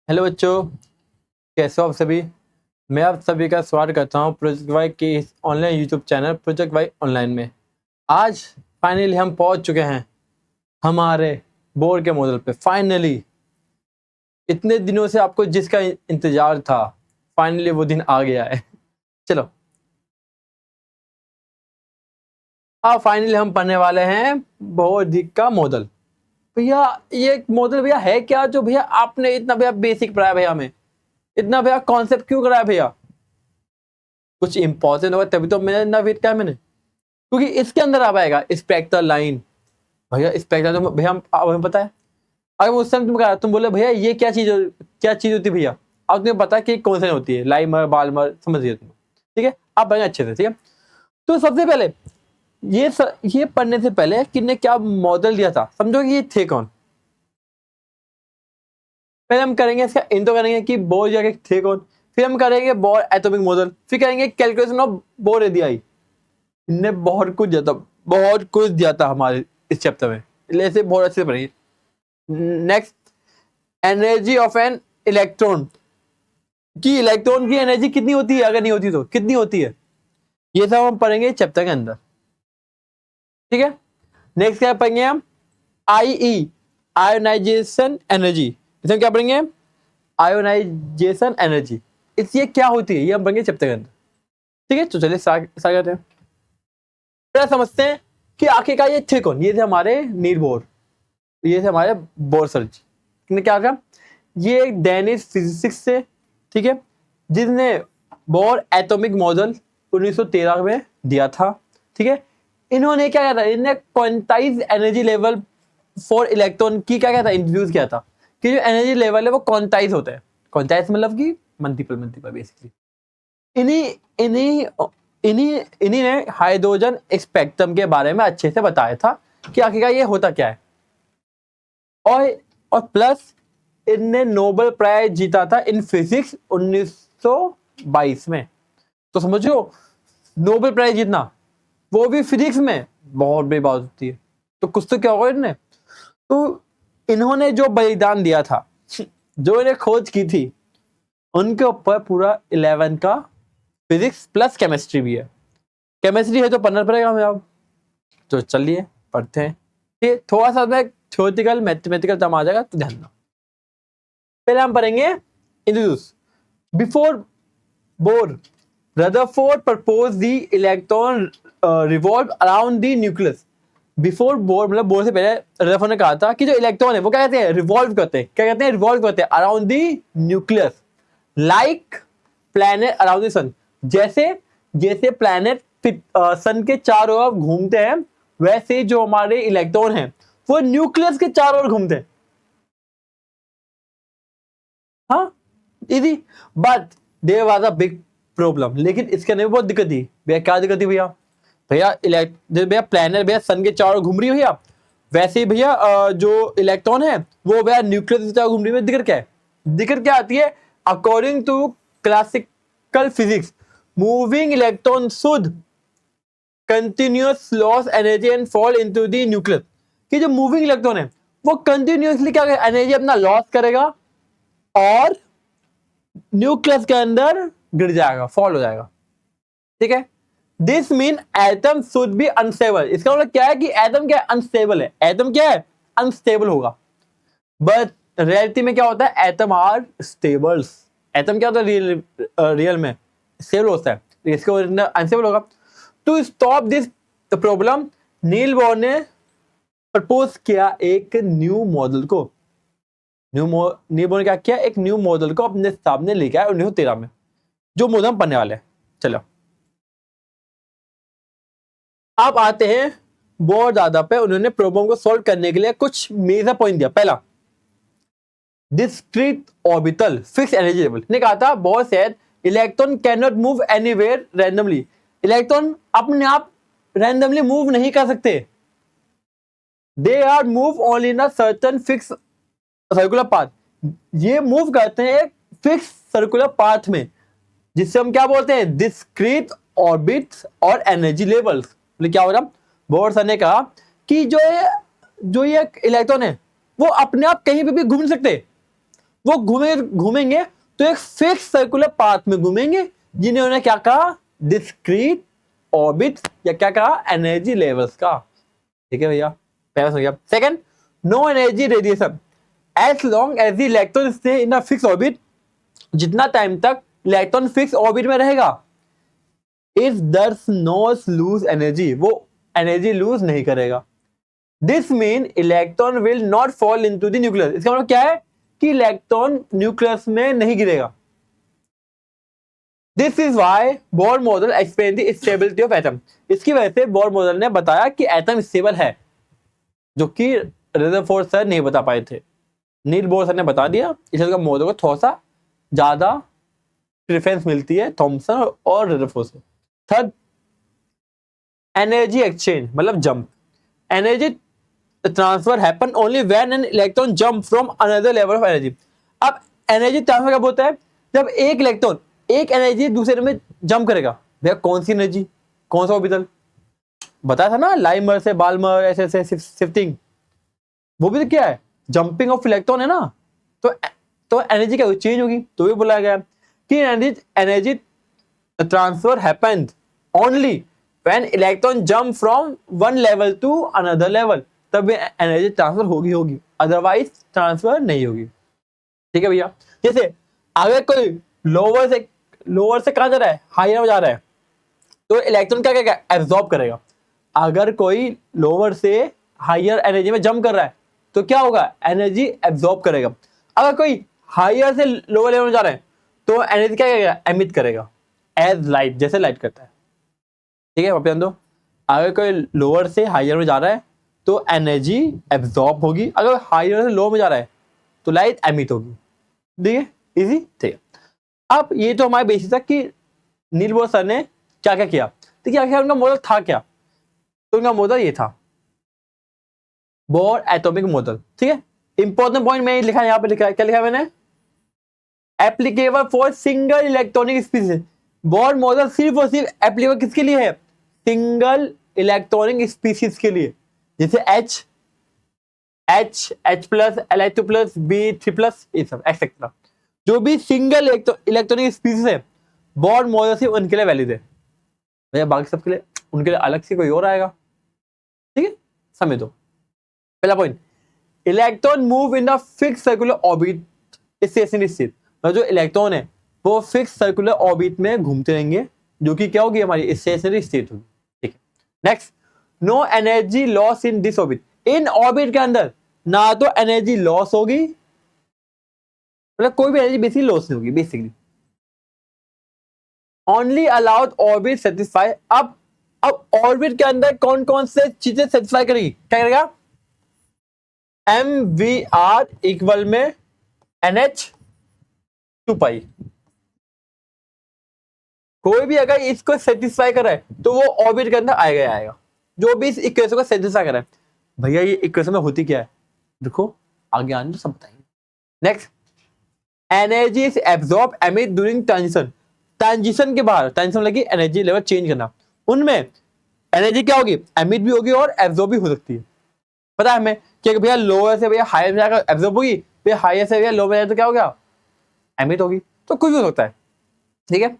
Hello बच्चों, कैसे हो आप सभी। मैं आप सभी का स्वागत करता हूं प्रोजेक्ट वाई के इस online YouTube channel project Y online में। आज फाइनली हम पहुंच चुके हैं हमारे बोर्ड के मॉडल पे। फाइनली इतने दिनों से आपको जिसका इंतजार था, फाइनली वो दिन आ गया है। चलो, अब फाइनली हम पढ़ने वाले हैं बोर्ड का मॉडल। भैया ये मॉडल भैया है क्या, जो भैया आपने इतना भैया बेसिक पढ़ाया भैया हमें, इतना भैया कॉन्सेप्ट क्यों कराया भैया। कुछ इंपॉर्टेंट होगा तभी तो मैंने इतना वेट किया मैंने, क्योंकि इसके अंदर आ पाएगा स्पेक्ट्रल लाइन। भैया स्पेक्ट्रल तो भैया अब हमें पता है। अगर मैं उस टाइम तुम कहा तुम बोले भैया ये क्या चीज होती है भैया, अब तुम्हें पता है कि कौन सी होती है, लाइमर बालमर समझ गए तुम। ठीक है, आप बढ़िया अच्छे से। ठीक है, तो सबसे पहले ये पढ़ने से पहले किसने क्या मॉडल दिया था समझो कि ये थे कौन। पहले हम करेंगे इसका इंट्रो करेंगे कि बोर जाके थे कौन, फिर हम करेंगे बोर एटॉमिक मॉडल, फिर करेंगे कैलकुलेशन ऑफ बोर रेडियाई। इनने बहुत कुछ दिया था हमारे इस चैप्टर में, इसलिए इसे बहुत अच्छे से पढ़िए। Next, energy of an electron, कि इलेक्ट्रॉन की एनर्जी कितनी होती है, अगर नहीं होती तो कितनी होती है, ये सब हम पढ़ेंगे चैप्टर के अंदर। ठीक है, नेक्स्ट क्या पढ़ेंगे हम, आईई आयोनाइजेशन एनर्जी। इसमें क्या पढ़ेंगे, आयोनाइजेशन एनर्जी, इसलिए क्या होती है ये हम पढ़ेंगे चैप्टर के अंदर। ठीक है, तो चलिए स्टार्ट करते हैं। पहले समझते हैं कि आखिरकार ये थे कौन। ये थे हमारे नील बोर, ये थे हमारे बोर सर जी ने क्या कहा, ये एक डेनिश फिजिसिस्ट से, ठीक है, जिसने बोर एटॉमिक मॉडल 1913 में दिया था। ठीक है, इन्होंने क्या किया था, इन्होंने quantize energy level for electron की क्या था, इंट्रोड्यूस किया था कि जो एनर्जी लेवल है वो क्वांटाइज होता है। क्वांटाइज मतलब कि मल्टीपल बेसिकली। इन्हीं इन्हीं इन्हीं इन्हीं ने हाइड्रोजन स्पेक्ट्रम के बारे में अच्छे से बताया था कि आखिरकार ये होता क्या है। और प्लस इनने नोबेल प्राइज जीता था इन फिजिक्स 1922 में। तो समझो, नोबेल प्राइज जीतना वो भी फिजिक्स में बहुत बड़ी बात होती है। तो कुछ तो क्या होगा इनने, तो इन्होंने जो बलिदान दिया था, जो इन्हें खोज की थी, उनके ऊपर पूरा 11 का फिजिक्स प्लस केमिस्ट्री भी है। केमिस्ट्री है तो पढ़ना पड़ेगा हमें अब, तो चलिए पढ़ते हैं। ये थोड़ा सा थ्योरेटिकल मैथमेटिकल टर्म आ जाएगा तो ध्यान दो। पहले हम पढ़ेंगे introduce. Before bore, Rutherford propose the electron revolve around the nucleus. Before bore मतलब बोर से पहले रदरफोर्ड ने कहा था कि जो इलेक्ट्रॉन है वो क्या कहते हैं, रिवॉल्व करते हैं। क्या कहते हैं, रिवॉल्व करते हैं around the nucleus, like planet around the sun. जैसे जैसे प्लैनेट सन के चारों ओर घूमते हैं, वैसे जो हमारे इलेक्ट्रॉन हैं वो न्यूक्लियस के चारों ओर घूमते हैं। हाँ, easy. But there was a big problem, लेकिन इसके अंदर बहुत दिक्कत थी भैया। क्या दिक्कत थी भैया, भैया प्लैनेट भैया सन के चारों घूम रही है भैया, वैसे ही भैया जो इलेक्ट्रॉन है वो भैया न्यूक्लियस के चारों घूम रही है। दिक्कत क्या है, दिक्कत क्या आती है, according to classical physics moving electron should continuous loss energy and fall into the nucleus. कि जो मूविंग इलेक्ट्रॉन है वो कंटिन्यूअसली क्या एनर्जी अपना लॉस करेगा और न्यूक्लियस के अंदर गिर जाएगा, फॉल हो जाएगा। ठीक है, this mean atom should be unstable. इसका मतलब क्या है कि एटम क्या अनस्टेबल है, एटम क्या है अनस्टेबल होगा। बट रियलिटी में क्या होता है, एटम आर स्टेबल्स। एटम क्या होता है रियल में स्टेबल होता है, इसके अनस्टेबल होगा। To stop this problem, Niels Bohr ने प्रपोज किया एक न्यू मॉडल को। नील बोर ने क्या किया, एक न्यू मॉडल को अपने सामने लेके आया 1913 में, जो मॉडल हम पढ़ने वाले हैं। चलो अब आते हैं बोर दादा पे। उन्होंने प्रॉब्लम को सॉल्व करने के लिए कुछ मेजर पॉइंट दिया। पहला, discrete orbital fix energy level ने कहा था, Bohr said electron can not move anywhere randomly. Electron अपने आप रैंडमली मूव नहीं कर सकते, they are move only in a certain fix circular path. ये मूव करते हैं एक फिक्स सर्कुलर पाथ में, जिससे हम क्या बोलते हैं, डिस्क्रीट ऑर्बिट्स और एनर्जी लेवल्स। क्या हो रहा, बोर सर ने कहा कि जो ये इलेक्ट्रॉन है वो अपने आप कहीं पे भी घूम सकते, वो घूमेंगे तो एक फिक्स सर्कुलर पाथ में घूमेंगे, जिन्हें उन्हें क्या कहा, डिस्क्रीट ऑर्बिट, या क्या कहा, एनर्जी लेवल्स का। ठीक है भैया, पहला हो गया। Second, no energy radiation as long as the electron stay in a fix orbit, जितना टाइम तक इलेक्ट्रॉन फिक्स ऑर्बिट में रहेगा, it does not lose energy, वो एनर्जी लूज नहीं करेगा। This mean electron will not fall into the nucleus, इसका मतलब क्या है कि इलेक्ट्रॉन न्यूक्लियस में नहीं गिरेगा। This is why Bohr model explain the stability of atom, इसकी वजह से बोर मॉडल ने बताया कि एटम स्टेबल है, जो कि रदरफोर्ड सर नहीं बता पाए थे। नील बोर सर ने बता दिया, इसलिए मॉडल को थोड़ा सा ज्यादा प्रेफरेंस मिलती है थॉमसन और रदरफोर्ड से। थर्ड, एनर्जी एक्सचेंज मतलब jump, energy transfer happen only when an electron jump from another level of energy. अब एनर्जी ट्रांसफर कब होता है, जब एक इलेक्ट्रॉन एक एनर्जी दूसरे में जंप करेगा। भैया कौन सी एनर्जी, कौन सा ऑर्बिटल, बताया था ना, लाइमर से बाल्मर, ऐसे ऐसे शिफ्टिंग, वो भी तो क्या है, जंपिंग ऑफ इलेक्ट्रॉन है ना। तो एनर्जी क्या चेंज होगी, तो भी बोला गया कि energy transfer happened only when electron jump from one level to another level, तब एनर्जी ट्रांसफर होगी, अदरवाइज ट्रांसफर नहीं होगी। ठीक है भैया, जैसे अगर कोई लोअर से कहां जा रहा है, हायर में जा रहा है, तो इलेक्ट्रॉन क्या करेगा, एब्जॉर्ब करेगा। अगर कोई लोअर से हायर एनर्जी में जंप कर रहा है तो क्या होगा, एनर्जी एब्जॉर्ब करेगा। अगर कोई हायर से लोअर लेवल में जा रहा है तो एनर्जी क्या करेगा, एमिट करेगा, एज लाइट, जैसे लाइट करता है। ठीक है, वापस दो, अगर कोई लोअर से हायर में जा रहा है तो एनर्जी एब्जॉर्ब होगी, अगर हायर से लो में जा रहा है तो लाइट एमिट होगी। ठीक है, इजी। ठीक है, अब ये तो हमारे बेसिस था कि नील बोर सर ने क्या क्या किया। तो क्या क्या उनका मॉडल था क्या, तो उनका मॉडल ये था, बोर एटॉमिक मॉडल। ठीक है, इंपॉर्टेंट पॉइंट मैंने लिखा है, यहां पे लिखा है, क्या लिखा है मैंने, applicable for single electronic species. Bohr model सिर्फ और सिर्फ एप्लीकेबल किसके लिए है, सिंगल इलेक्ट्रॉनिक स्पीसीज के लिए, जैसे H plus, Li2 plus, B3 plus, ये सब एक्सेट्रा, जो भी सिंगल इलेक्ट्रॉनिक स्पीसीज है, बोर मॉडल से उनके लिए वैलिड है। भैया बाकी सबके लिए, उनके लिए अलग से कोई और आएगा। ठीक है, समझ दो। पहला point, electron move in the fix circular orbit stationery state, जो इलेक्ट्रॉन है वो फिक्स सर्कुलर ऑर्बिट में घूमते रहेंगे, जो कि क्या होगी, हमारी स्टेशनरी स्टेट होगी। ठीक है, next, no energy loss in this orbit, इन ऑर्बिट के अंदर ना तो एनर्जी लॉस होगी, मतलब कोई भी एनर्जी बेसिकली लॉस नहीं होगी, basically only allowed orbit satisfy. अब ऑर्बिट के अंदर कौन कौन से चीजें सेटिस्फाई करेगी, क्या करेगा, MVR इक्वल में NH2π, कोई भी अगर इसको सेटिस्फाई कर रहा है तो वो ऑर्बिट के अंदर आएगा, जो भी इस इक्वेशन को सेटिस्फाई कर रहा है। भैया ये इक्वेशन में होती क्या है, देखो आगे आने तो सब बताएंगे। Next, energy is absorb emit during transition, transition के बाहर, ट्रांजिशन लगी एनर्जी लेवल चेंज करना, उनमें एनर्जी क्या होगी, एमिट भी होगी और एब्जॉर्ब भी हो सकती है। पता है हमें कि भैया लोअर से भैया हायर में जाकर एब्जॉर्ब होगी, भैया हायर से भैया लो में जाए तो क्या हो गया, एमिट होगी, तो कुछ भी हो सकता है। ठीक है,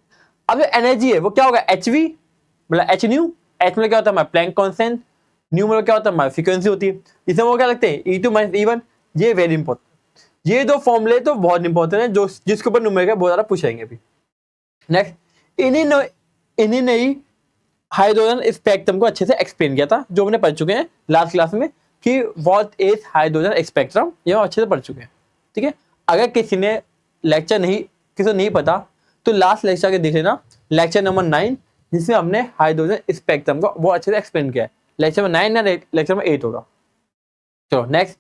अब जो एनर्जी है वो क्या होगा, HV मतलब H न्यू, H में क्या होता है, प्लैंक कांस्टेंट, न्यू में क्या होता है, फ्रीक्वेंसी होती है, इसमें वो क्या लगते हैं, E2 - E1, ये वेरी इंपॉर्टेंट, ये दो फॉर्मूले तो बहुत इंपॉर्टेंट है, जो जिसके ऊपर न्यूमेरिकल बहुत ज्यादा पूछेंगे अभी। नेक्स्ट, इन्हीं ने ही हाइड्रोजन स्पेक्ट्रम को अच्छे से एक्सप्लेन किया था, जो हमने पढ़ चुके हैं लास्ट क्लास में कि व्हाट इज हाइड्रोजन स्पेक्ट्रम, ये हम अच्छे से पढ़ चुके हैं। ठीक है, अगर किसी ने लेक्चर नहीं, किसी को नहीं पता तो लास्ट लेक्चर के देख लेना, लेक्चर नंबर 9, जिसमें हमने हाइड्रोजन स्पेक्ट्रम को बहुत अच्छे से एक्सप्लेन किया है। लेक्चर में 9 ना लेक्चर में 8 होगा। चलो next,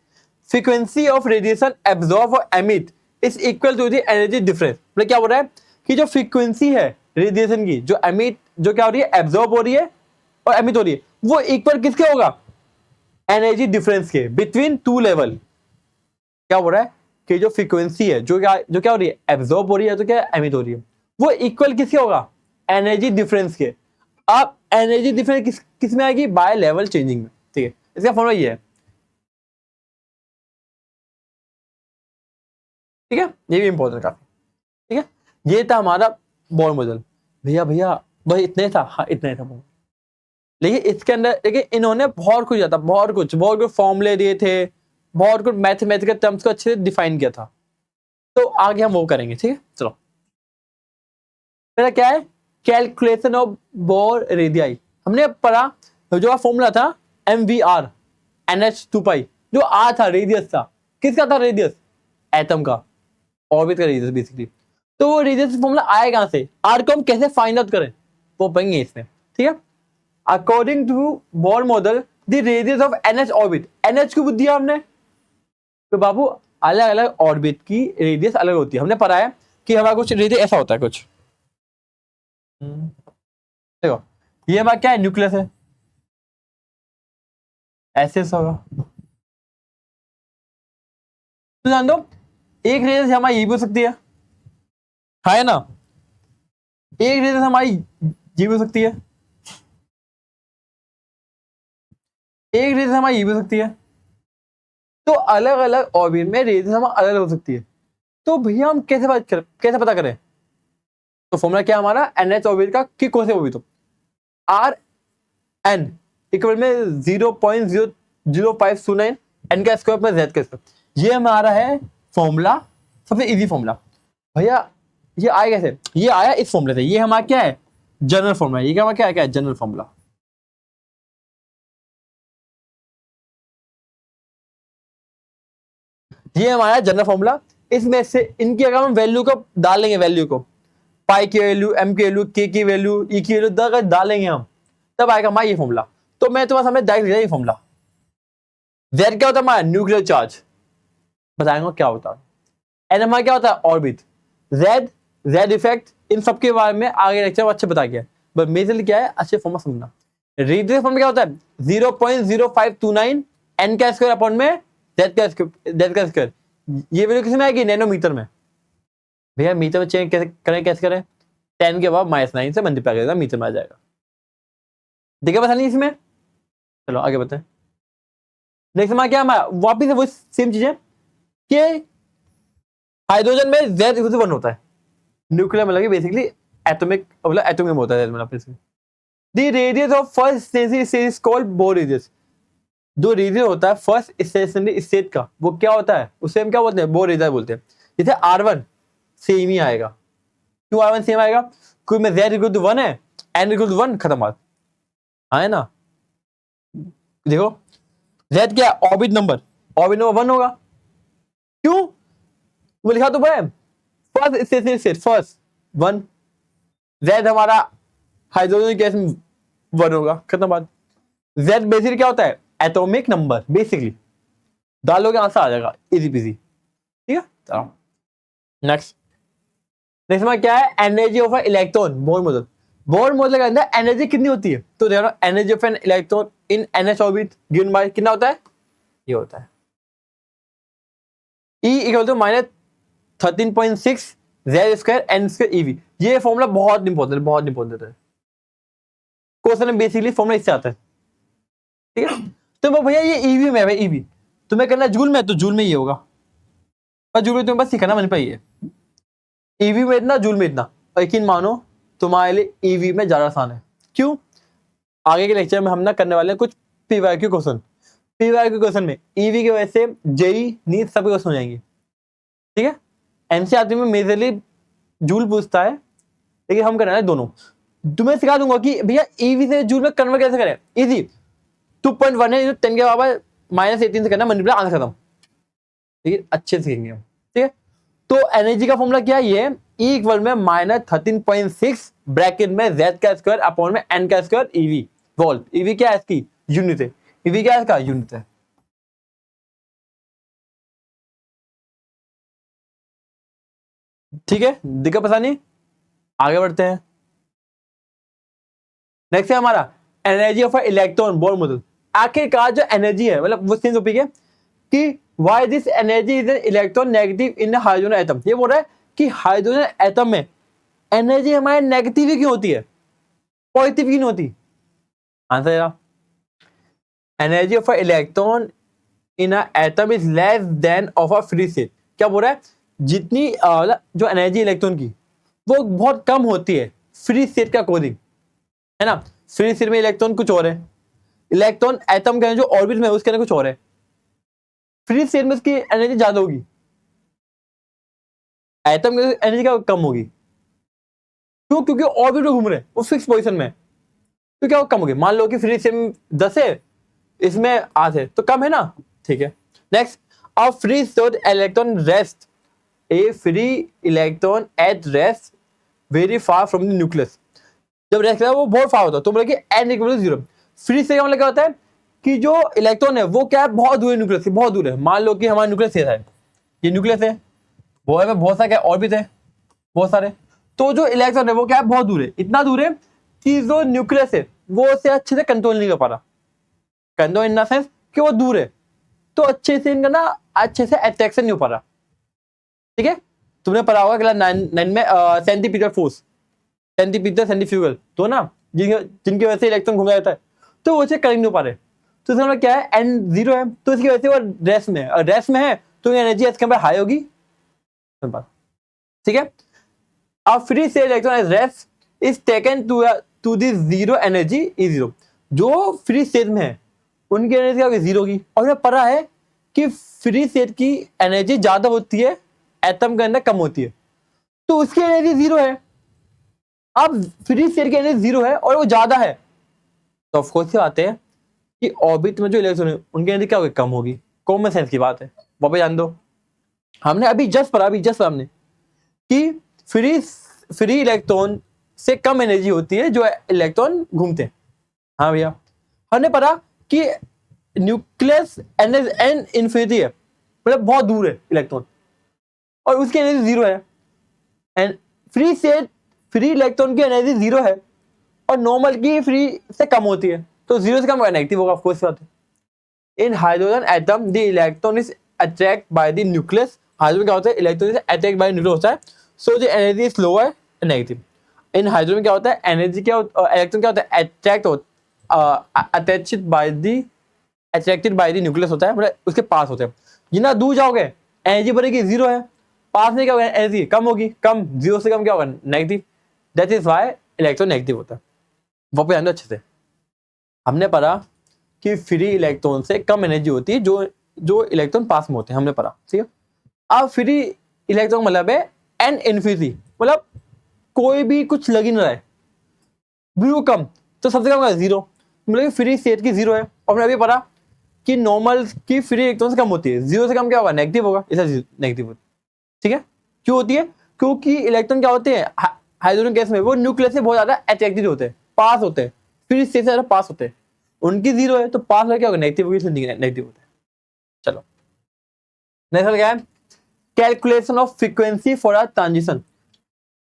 frequency of radiation absorb और emit is equal to the energy difference, मतलब क्या बोल रहा है कि जो फ्रीक्वेंसी है रेडिएशन की, जो एमिट, जो क्या हो रही है, एब्जॉर्ब हो रही है और एमिट हो रही है, वो इक्वल किसके होगा, एनर्जी डिफरेंस के, बिटवीन टू लेवल। क्या हो रहा है कि जो फ्रीक्वेंसी है, जो क्या हो रही है, एब्जॉर्ब हो रही है तो क्या एमिट हो रही है, वो इक्वल किसके होगा, एनर्जी डिफरेंस के। अब एनर्जी डिफरेंस किस में आएगी, बाय लेवल चेंजिंग में। ठीक है, इसका फॉर्मूला ये है। ठीक है, ये भी इंपॉर्टेंट काफी। ठीक है, ये था हमारा बोर मॉडल। भैया भैया बस इतना ही था, हाँ इतना ही था। लेकिन इसके अंदर देखिए इन्होंने बहुत कुछ था, बहुत कुछ फॉर्मूले दिए थे, बहुत कुछ मैथमेटिकल टर्म्स को अच्छे से डिफाइन किया था। तो आगे हम वो करेंगे। ठीक है, चलो पहला क्या है, कैलकुलेशन ऑफ बोर रेडियाई। हमने पढ़ा जो फॉर्मूला था MVR NH2 पाई, जो आर था, रेडियस था। किसका था रेडियस? एटम का, ऑर्बिट का रेडियस बेसिकली। तो वो रेडियस फॉर्मूला आए कहां से, आर को हम कैसे फाइंड आउट करें, वो पढ़ेंगे इसमें। ठीक है, according to Bohr model the radius of NH orbit, NH को दिया हमने, तो बाबू अलग अलग ऑर्बिट की रेडियस अलग होती है। हमने पढ़ा है कि हमारा कुछ रेडियस ऐसा होता है कुछ, देखो ये हमारा क्या है, न्यूक्लियस है, ऐसे होगा। तो जान दो एक रेडियस हमारी ये भी हो सकती है ना, एक रेडियस हमारी ये भी हो सकती है, एक रेडियस हमारी ये भी हो सकती है। तो अलग अलग ऑर्बिट में रेडियस हमारी अलग हो सकती है। तो भैया हम कैसे पता करें? तो फॉर्मूला क्या हमारा NH ऑर्बिट का, कि कौन से ऑर्बिट, तो आर एन इक्वल में 0.00529 एन का स्क्वायर प्लस जेड का स्क्वायर। ये हमारा है फॉर्मूला, सबसे इजी फॉर्मूला। भैया ये आया कैसे? ये आया इस फॉर्मूले से। ये हमारा क्या है, जनरल फॉर्मूला। ये क्या क्या है, जनरल फॉर्मूला। ये हमारा जनरल फॉर्मूला। इसमें से इनकी अगर हम वैल्यू को डालेंगे, वैल्यू को पाई की वैल्यू, एम की वैल्यू, के की वैल्यू, ई की वैल्यू डालेंगे हम, तब आएगा हमारा ये फॉर्मूला। तो मैं तुम्हारे सामने डायरेक्ट लिखा ये फॉर्मूला। जेड क्या होता है हमारा, न्यूक्लियर चार्ज, बताएंगे क्या होता है। एन हमारा क्या होता है, ऑर्बिट। जेड, जेड इफेक्ट, इन सब के बारे में आगे लेक्चर में अच्छे बता गया। बट मेजरली क्या है, अच्छे फॉर्मूला समझना। रेडियस फॉर्म क्या होता है, 0.0529 एन का स्क्वायर अपॉन में जेड का स्क्वायर। ये वैल्यू किस में आएगी, नैनोमीटर में। भैया मीटर में चेंज कैसे करें, 10 के बाद -9 से मल्टीप्लाई करेगा, मीटर में आ जाएगा। देखा पता नहीं इसमें। चलो आगे बताएं। नेक्स्ट हमारा क्या, हमारा वापिस वो सेम चीज है कि हाइड्रोजन में Z इक्वल टू 1 होता है। न्यूक्लियर मतलब बेसिकली एटॉमिक, मतलब एटॉमिक में होता है मतलब। The radius of first stationery state is called bore radius. जो रेडियस होता है फर्स्ट स्टेशनरी स्टेट का, वो क्या होता है, उसे हम क्या बोलते हैं, बोर रेडियस बोलते हैं। जैसे R1 सेम ही आएगा। क्यों R1 सेम आएगा, क्योंकि में Z इक्वल टू 1 है, N इक्वल टू 1, खत्म बात। है ना, देखो Z क्या, ऑर्बिट नंबर, ऑर्बिट नंबर 1 होगा। क्यों, वो लिखा तो है first stationery state, first 1। Z हमारा हाइड्रोजन गैस में 1 होगा, खत्म बात। Z बेसिकली क्या होता है, एटॉमिक नंबर बेसिकली। डालोगे आंसर आ जाएगा, इजी पीजी। ठीक है, चलो नेक्स्ट। नेक्स्ट में क्या है, energy of electron, Bohr model. Bohr model के अंदर एनर्जी कितनी होती है, तो देखो energy of an electron in NH orbit given by कितना होता है, ये होता है E equal to -13.6 Z square N square EV। ये फॉर्मूला बहुत इंपॉर्टेंट है। क्वेश्चन में बेसिकली फॉर्मूला इससे आता है। ठीक है, तो भैया ये EV में है, EV तुम्हें करना जूल में, तो जूल में ये होगा, पर जूल में तुम्हें बस सीखना मन पाइए। EV में इतना, जूल में इतना। यकीन मानो तुम्हारे लिए EV में ज्यादा आसान है। क्यों, आगे के लेक्चर में हम ना करने वाले हैं कुछ PYQ क्वेश्चन। PYQ क्वेश्चन में EV की वजह से जेई नीट सब क्वेश्चन हो जाएंगे। ठीक है, एनसीईआरटी में मेजरली जूल पूछता है, लेकिन हम करना है दोनों। तुम्हें सिखा दूंगा कि भैया EV से जूल में कन्वर्ट कैसे करें, इजी। 2.1 है, 10 के पावर -18 से करना, मल्टीप्लाई, आंसर खत्म। ठीक है, अच्छे से सीखेंगे हम। ठीक है, तो एनर्जी का फॉर्मूला क्या है, ये E इक्वल में -13.6 ब्रैकेट में Z का स्क्वायर अपॉन में N का स्क्वायर EV वोल्ट। EV क्या है, इसकी यूनिट है। EV क्या है, इसका यूनिट है। ठीक है, दिक्कत पता नहीं, आगे बढ़ते हैं। नेक्स्ट है हमारा energy of electron, Bohr model. आखिरकार जो एनर्जी है, मतलब वो सेम टॉपिक है कि why this energy is an electron negative in hydrogen atom. ये बोल रहा है कि हाइड्रोजन एटम में एनर्जी हमारे नेगेटिव ही क्यों होती है, पॉजिटिव क्यों नहीं होती। आंसर है, energy of electron in a atom is less than of a free state. क्या बोल रहा है जितनी जो एनर्जी इलेक्ट्रॉन की वो बहुत कम होती है फ्री स्टेट के अकॉर्डिंग, है ना। फ्री स्टेट में इलेक्ट्रॉन कुछ और है, इलेक्ट्रॉन एटम के जो ऑर्बिट में है उसके अंदर कुछ और है। फ्री स्टेट में उसकी एनर्जी ज्यादा होगी, एटम की एनर्जी क्या कम होगी। क्यों? क्योंकि ऑर्बिट में घूम रहे हैं, वो फिक्स पोजीशन में, तो क्या वो कम होगी। मान लो कि फ्री स्टेट में 10 है, इसमें 8 है, तो कम है ना, ठीक है। Next, a free state electron rest, A free electron at rest very far from the nucleus. जब रेस्ट करता है वो बहुत फार होता है, तो बोले कि N equal to 0। Free state का मतलब क्या होता है कि जो इलेक्ट्रॉन है वो क्या है, बहुत दूर है न्यूक्लियस से, बहुत दूर है। मान लो कि हमारा न्यूक्लियस है, ये न्यूक्लियस है, वो है बहुत सारे ऑर्बिट है, बहुत सारे। तो जो इलेक्ट्रॉन है वो क्या है, बहुत दूर है, इतना दूर है कि जो न्यूक्लियस है वो उसे अच्छे से कंट्रोल नहीं कर पा रहा। कंट्रोल इन द सेंस कि वो दूर है, तो अच्छे से इनका ना अच्छे से अट्रैक्शन नहीं हो पा रहा, ठीक है। तुमने पढ़ा होगा क्लास 9 में सेंटीपीटल फोर्स, सेंटीपीटल सेंट्रीफ्यूगल, तो ना जिनकी वजह से इलेक्ट्रॉन घूम जाता है, तो वो उसे करेक्ट नहीं हो पा रहे। तो इसका मतलब क्या है, एन 0 है, तो इसकी वजह से वो रेस्ट में है, और रेस्ट में है तो एनर्जी इसके अंदर हाई होगी, ठीक है। अब free state electron as rest is taken to the zero energy E 0। जो फ्री स्टेट में है उनकी एनर्जी क्या होगी, 0 होगी। और हमें पता है कि फ्री स्टेट की एनर्जी ज्यादा होती है, एटम के अंदर कम होती है, तो उसकी एनर्जी 0 है। अब फ्री स्टेट की एनर्जी 0 है और वो ज्यादा है, तो ऑफकोर्स से आते हैं कि ऑर्बिट में जो इलेक्ट्रॉन है उनकी एनर्जी क्या होगी, कम होगी। कॉमन सेंस की बात है, वापस जान दो। हमने अभी जस्ट पढ़ा हमने कि फ्री इलेक्ट्रॉन से कम एनर्जी होती है जो इलेक्ट्रॉन घूमते हैं। हाँ भैया, हमने पढ़ा कि न्यूक्लियस एन इन्फिनिटी है, मतलब बहुत दूर है इलेक्ट्रॉन, और उसकी एनर्जी 0 है। एंड फ्री इलेक्ट्रॉन की एनर्जी 0 है और नॉर्मल की फ्री से कम होती है, तो 0 से कम होगा, नेगेटिव होगा, ऑफ कोर्स बात है। In hydrogen atom the electron is attract by the nucleus. Hydrogen क्या होता है, electron is attract by nucleus होता है, so the energy is lower negative. In hydrogen क्या होता है, एनर्जी क्या इलेक्ट्रॉन क्या होता है, अट्रैक्टेड बाय द न्यूक्लियस होता है, मतलब उसके पास होते हैं। जितना दूर जाओगे एनर्जी बढ़ेगी, 0 है, पास में क्या होगा, एनर्जी कम होगी, कम 0 से कम क्या होगा, negative. That is why electron negative होता है। वो पे अच्छे से हमने पढ़ा कि फ्री इलेक्ट्रॉन से कम एनर्जी होती है जो जो इलेक्ट्रॉन पास में होते हैं, हमने पढ़ा, ठीक है। अब फ्री इलेक्ट्रॉन मतलब है एन इन्फिनिटी, मतलब कोई भी कुछ लग ही नहीं रहा है, बिल्कुल कम, तो सबसे कम 0, मतलब फ्री स्टेट की 0 है। और हमने अभी पढ़ा कि नॉर्मल की फ्री इलेक्ट्रॉन से कम होती है, 0 से कम क्या होगा, नेगेटिव होगा, इसे नेगेटिव होती है, ठीक है। क्यों होती है, क्योंकि इलेक्ट्रॉन क्या होते हैं हाइड्रोजन गैस में, वो न्यूक्लियस से बहुत ज्यादा अट्रैक्टेड होते हैं, पास होते हैं, फ्री स्टेट से ज्यादा पास होते हैं। उनकी 0 है तो पास में क्या होगा, नेगेटिव होगी, नेगेटिव होता है। चलो नेक्स्ट क्या है, calculation of frequency for a transition.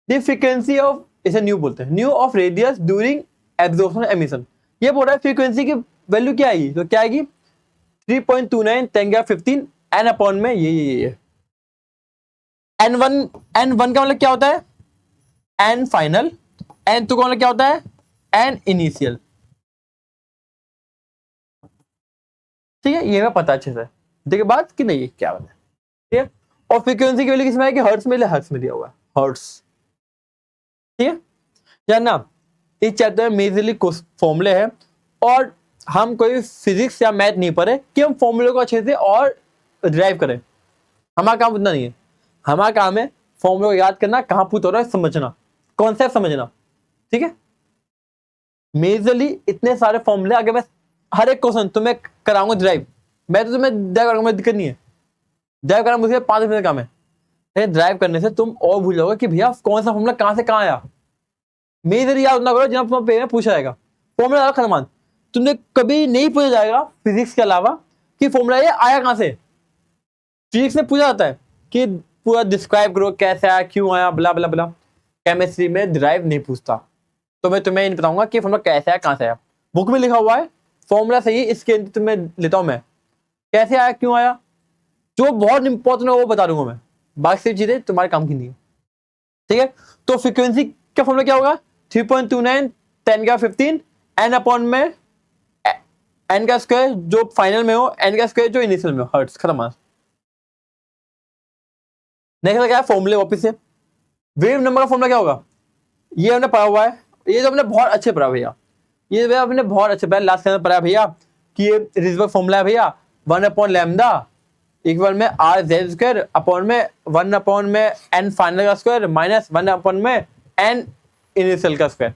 The frequency of, इसे न्यू बोलते हैं, new of radius during absorption emission. ये बोल रहा है फ्रीक्वेंसी की वैल्यू क्या आएगी, तो क्या आएगी 3.29 10 15 एन अपॉन में ये n1 n1 का मतलब क्या होता है, n फाइनल, n2 का मतलब क्या होता है, n इनिशियल, ठीक है। ये मैं पता अच्छे से, देखिए बात कि नहीं क्या बात है, ठीक है। और फ्रीक्वेंसी की वैल्यू किसमें है कि हर्ट्ज में, हर्ट्ज में दिया हुआ है, हर्ट्ज, ठीक है। जानना इस चैप्टर में मेजरली कुछ फॉर्मूले हैं, और हम कोई फिजिक्स या मैथ नहीं पढ़े कि हम फॉर्मूले को अच्छे से और ड्राइव करें, हमारा काम उतना नहीं है। हमारा काम है फॉर्मूले को याद करना, कहाँ पुट हो रहा है समझना, कॉन्सेप्ट समझना, ठीक है। मेजरली इतने सारे फॉर्मूले, अगर मैं हर एक क्वेश्चन तुम्हें कराऊंगा ड्राइव, मैं तो तुम्हें ड्राइव करूंगा, दिक्कत नहीं है, ड्राइव करना मुझे 5 मिनट का काम है, लेकिन ड्राइव करने से तुम और भूल जाओगे कि भैया कौन सा फॉर्मूला कहाँ से कहाँ आया। मेजर याद ना करो, जब तुम्हें पेपर में पूछा जाएगा फॉर्मूला खत्म, तुमने कभी नहीं पूछा जाएगा फिजिक्स के अलावा कि फॉर्मूला ये आया कहाँ से। फिजिक्स में पूछा जाता है कि पूरा डिस्क्राइब करो कैसे आया, क्यों आया, बला बला बला। केमिस्ट्री में ड्राइव नहीं पूछता, तो मैं तुम्हें नहीं बताऊंगा कि फॉर्मूला कैसे आया, कहाँ से आया। बुक में लिखा हुआ है फॉर्मूला सही, इसके तुम्हें लेता हूं मैं, कैसे आया, क्यों आया, जो बहुत इंपॉर्टेंट है वो बता दूंगा मैं, बाकी सिर्फ चीजें तुम्हारे काम की नहीं है, ठीक है। तो फ्रीक्वेंसी का फॉर्मूला क्या होगा, 3.29 10 15 एन अपॉन में एन का स्क्वायर जो फाइनल में हो, एन का स्क्वायर जो इनिशियल में हो, हर्ट्ज, खत्म। नेक्स्ट क्या है फॉर्मूले वापस से, वेव नंबर का फॉर्मूला क्या होगा, ये हमने पढ़ा हुआ है, ये तो हमने बहुत अच्छे पढ़ा भैया, ये भैया हमने बहुत अच्छे पढ़ा, लास्ट क्लास में पढ़ा भैया कि ये रिजबर्ग फॉर्मूला है भैया, 1/λ इक्वल में आर जेड स्क्वायर अपॉन में 1/में एन फाइनल का स्क्वायर माइनस 1/में एन इनिशियल का स्क्वायर।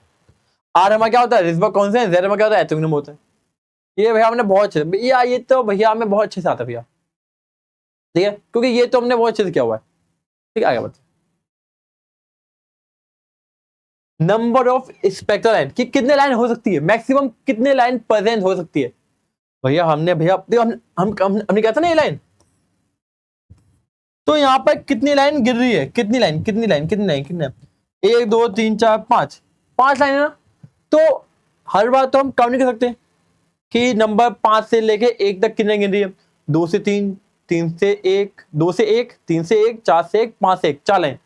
आर हमारा क्या होता है रिजबर्ग कांस्टेंट, जेड हमारा क्या होता है एटॉमिक नंबर होता है। ये भैया हमने बहुत अच्छे भैया, ये तो भैया हमें बहुत अच्छे से आता है भैया, ठीक है, क्योंकि ये तो हमने बहुत अच्छे से किया हुआ है। ठीक है, आगे बढ़ते। नंबर ऑफ स्पेक्ट्रल लाइन कि कितने लाइन हो सकती है, मैक्सिमम कितने लाइन प्रेजेंट हो सकती है भैया, हमने भैया हमने कहा था ना ये लाइन, तो यहाँ पर कितनी लाइन गिर रही है, कितनी लाइन 1 2 3 4 5 लाइन है ना, तो हर बार तो हम काउंट नहीं कर सकते कि नंबर 5 से लेके 1 तक कितने गिन रही है, 2 से 3, 3 से 1, 2 से 1, 3 से 1, 4 से 1, 5 से 1, 4 लाइन।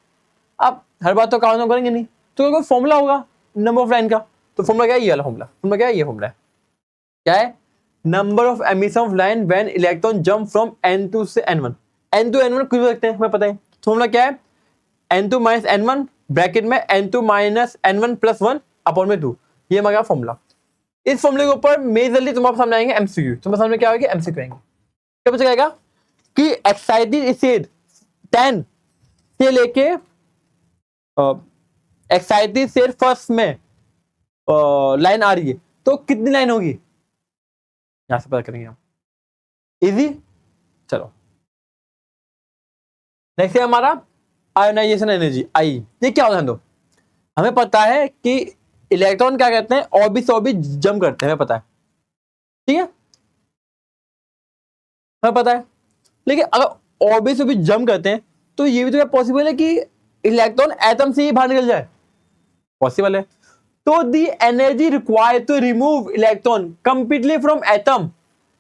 अब हर बार तो काउंट करेंगे नहीं, तो कोई फॉर्मूला होगा नंबर ऑफ लाइन का, तो फॉर्मूला क्या है, ये वाला फॉर्मूला क्या है, ये फॉर्मूला है क्या है, number of emission of line when electron jump from n2 से n1, n2 n1 कुछ भी रखते हैं हमें पता है, फॉर्मूला क्या है n2 माइनस n1 ब्रैकेट में n2 minus n1 plus 1 upon में 2, ये हमारा फॉर्मूला। इस फॉर्मूले के ऊपर मेजरली तुम्हारे सामने आएंगे एमसीक्यू, तुम्हारे सामने क्या होगा एमसीक्यू आएंगे, क्या पूछा जाएगा कि एक्साइटेड स्टेट 10 से लेके एक्साइटेड स्टेट फर्स्ट में लाइन आ रही है, तो कितनी लाइन होगी, यहां से पता करेंगे हम, इजी। चलो नेक्स्ट है हमारा आयोनाइजेशन एनर्जी आई, ये क्या होता है, तो हमें पता है कि इलेक्ट्रॉन क्या कहते हैं ऑर्बिट से ऑर्बिट जंप करते हैं, हमें पता है, ठीक है हमें पता है, लेकिन अगर ऑर्बिट से ऑर्बिट जंप करते हैं तो ये भी तो पॉसिबल है कि इलेक्ट्रॉन एटम से ही बाहर निकल जाए, पॉसिबल है, तो the energy required to remove electron completely from atom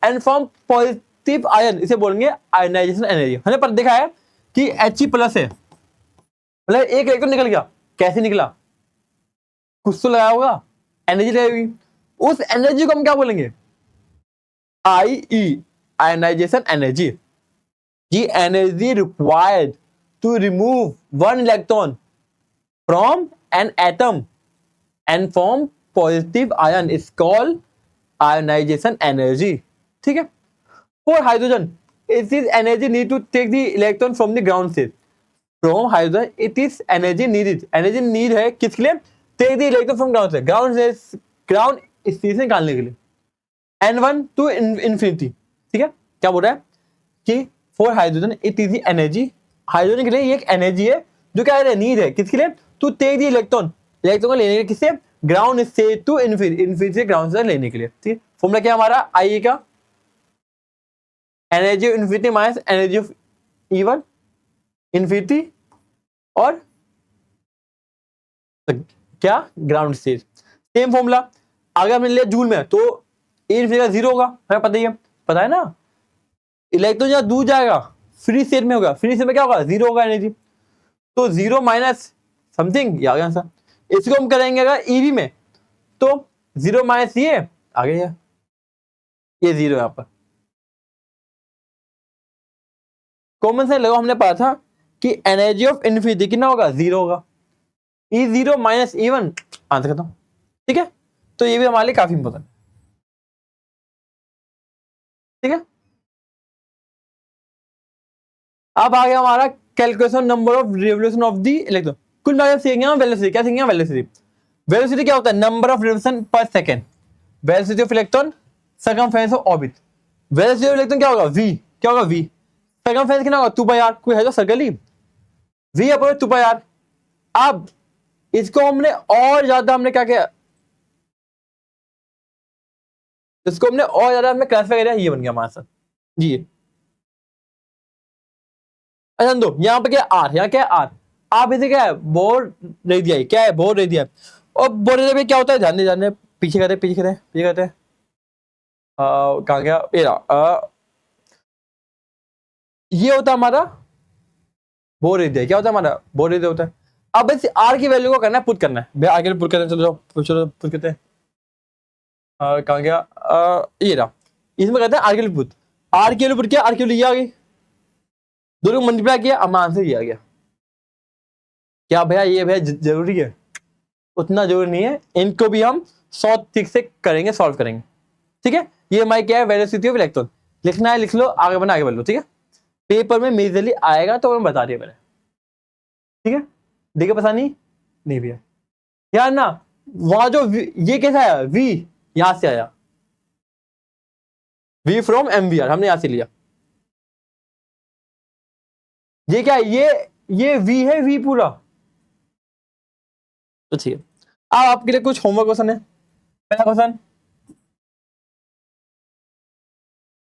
and from positive ion, इसे बोलेंगे आयोनाइजेशन एनर्जी। हमने पर देखा है कि He+ है, मतलब एक इलेक्ट्रॉन निकल गया, कैसे निकला, कुछ तो लगाया होगा, एनर्जी लगेगी, उस एनर्जी को हम क्या बोलेंगे IE ionisation energy, the energy required to remove one electron from an atom and form positive ion is called ionization energy, ठीक है। For hydrogen it is energy need to take the electron from the ground state, from hydrogen it is energy need है किसके लिए, take the electron from ground state, ground state से निकालने के लिए, n1 to infinity, ठीक है। क्या बोल रहा है कि for hydrogen it is energy, hydrogen के लिए ये एक एनर्जी है जो क्या है नीड है किसके लिए, टू टेक दी इलेक्ट्रॉन को लेने के लिए, किससे ग्राउंड से टू इन्फिनिटी से ग्राउंड से लेने के लिए, ठीक है। फॉर्मूला क्या हमारा आई का, energy of infinity minus energy of E1 infinity और क्या ग्राउंड स्टेट, सेम फॉर्मूला। अगर हमने लिया जूल में तो इन्फिनिटी 0 होगा, हमें पता है ना, इलेक्ट्रॉन जहां दूर जाएगा फ्री स्टेट में होगा, फ्री स्टेट में क्या होगा 0 होगा एनर्जी, तो 0 माइनस समथिंग ये आ गया आंसर। इसको हम करेंगे अगर ईवी में तो 0 माइनस ये आ गया, ये 0 यहां पर कॉमन सेंस लगाओ, हमने पढ़ा था कि एनर्जी ऑफ इन्फिनिटी कितना होगा 0 होगा, E0 माइनस E1 आंसर खत्म, ठीक है। तो ये भी हमारे लिए काफी इंपॉर्टेंट, ठीक है। अब आ गया हमारा calculation number of revolution of the electron, कुल मिलाकर सीखेंगे हम वेलोसिटी, क्या सीखेंगे वेलोसिटी क्या होता है, number of revolution per second, velocity of electron circumference of orbit, velocity of electron क्या होगा v, क्या होगा v, सर्कमफेरेंस कितना होगा 2πr, कोई है जो सर्कल ही v अपॉन 2πr। अब इसको हमने और ज्यादा हमने क्या किया, इसको हमने और ज्यादा हमने क्लासिफाई किया, ये बन गया हमारा आंसर जी। अच्छा दो यहाँ पे क्या आर, यहाँ क्या है आर, आप इसे क्या है बोर रेडियाई, क्या है बोर रेडिया, और बोर रेडिया में क्या होता है जानने पीछे करते हैं कहाँ गया ये होता है हमारा बोर रेडिया, क्या होता है हमारा बोर रेडिया होता है। अब इस आर की वैल्यू को करना है पुट करना है, भैया आगे पुट करते हैं, चलो पुट करते हैं, कहाँ गया ये रहा, इसमें कहते हैं आर के लिए पुट, आर के लिए पुट किया, आर के लिए ये आ गई, दोनों को मल्टीप्लाई किया, अब आंसर ये आ गया, क्या भैया ये भैया जरूरी है? उतना जरूरी नहीं है, इनको भी हम 100 ठीक से करेंगे, सॉल्व करेंगे। ठीक है, ये हमारी क्या है, वेलोसिटी ऑफ इलेक्ट्रॉन। लिखना है लिख लो, आगे बढ़ना आगे बढ़ लो। ठीक है, पेपर में मेजरली आएगा तो मैं बता दिया मैंने। ठीक है, देखिए पता नहीं भैया यार ना, वहां जो ये कैसा आया, वी यहां से आया, वी फ्रॉम एमवीआर हमने यहां से लिया। ये क्या है, ये वी है, वी पूरा। तो ठीक है, अब आपके लिए कुछ होमवर्क क्वेश्चन है। पहला क्वेश्चन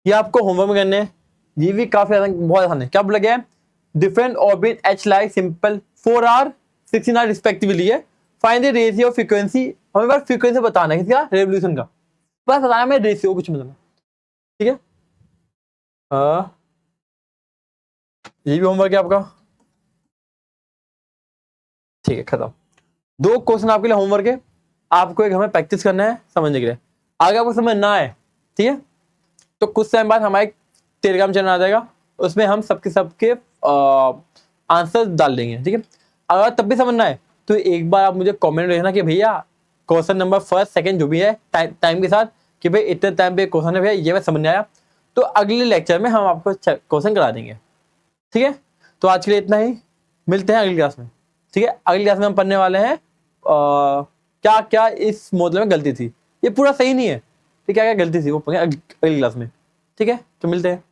ये आपको होमवर्क में करने हैं, ये भी काफी बहुत आसान है। क्या बोला गया है, different orbit h like simple 4R 16R respectively है, find the ratio of frequency. हमें बस फ्रीक्वेंसी बताना है किसका, रेवोल्यूशन का, बस बताना है, रेशियो कुछ मतलब। ठीक है, ये भी होमवर्क है आपका। ठीक है, खत्म। 2 क्वेश्चन आपके लिए होमवर्क है, आपको एक हमें प्रैक्टिस करना है समझने के लिए। अगर आपको समझ ना आए, ठीक है, तो कुछ टाइम बाद हमारे टेलीग्राम चैनल आ जाएगा, उसमें हम सबके आंसर डाल देंगे। ठीक है, अगर तब भी समझ ना आए तो एक बार आप मुझे कमेंट में लिखना कि भैया क्वेश्चन नंबर फर्स्ट सेकंड जो भी है टाइम के साथ, कि भाई इतने टाइम पे क्वेश्चन है भैया, ये मैं समझ नहीं आया, तो अगले लेक्चर में हम आपको क्वेश्चन करा देंगे। ठीक है, तो आज के लिए इतना ही, मिलते हैं अगली क्लास में। ठीक है, अगली क्लास में हम पढ़ने वाले हैं क्या क्या इस मॉडल में गलती थी, ये पूरा सही नहीं है, ठीक है, क्या गलती थी वो अगली क्लास में। ठीक है, तो मिलते हैं।